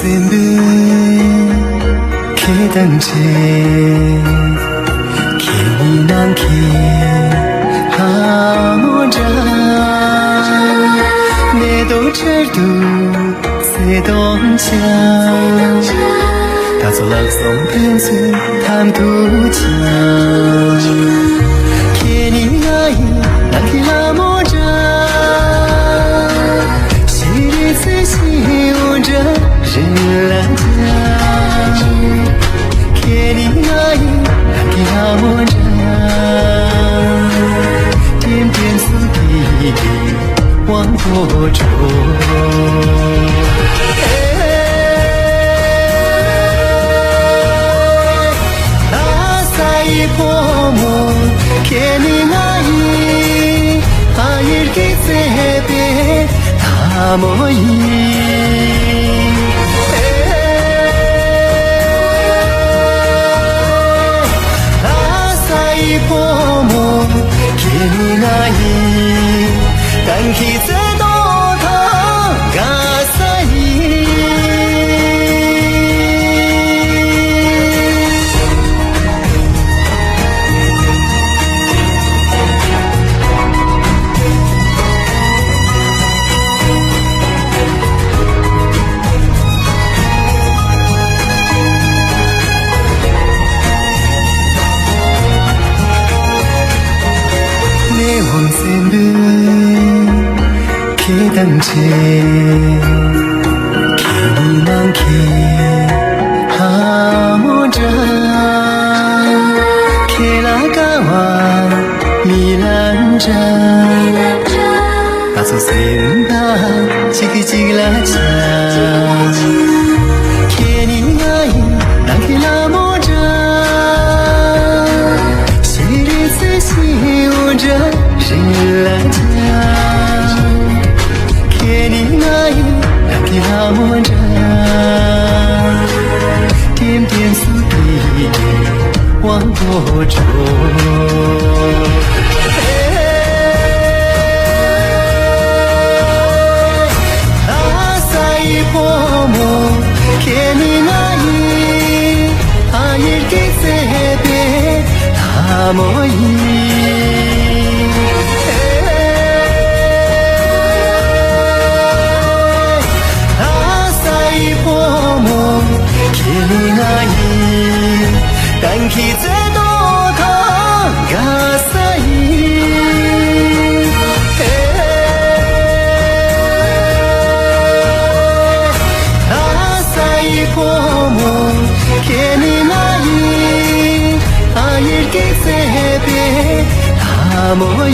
全部给等着，给你难给哈莫扎，你都知道谁懂家，他做了松片子谈不家，给你爱难给哈莫扎。人来家，给你爱，难给阿莫扎，点点苏皮往多愁。阿萨伊婆莫，给你爱，阿伊给这边他莫伊。婆莫给你爱，但起这多他嘎塞伊。往全部给等着，给你难给哈莫扎，给拉嘎瓦米兰扎，打出森巴几个几拉扎，给你爱难给拉莫扎，谁的自信无着。人来家，给你爱，难给阿莫扎，点点苏皮往多愁。阿萨伊婆莫，给你爱，阿伊给这边他莫伊。给你爱，但起这多他嘎塞伊。阿塞伊婆莫，给你爱，阿伊给这边他莫伊。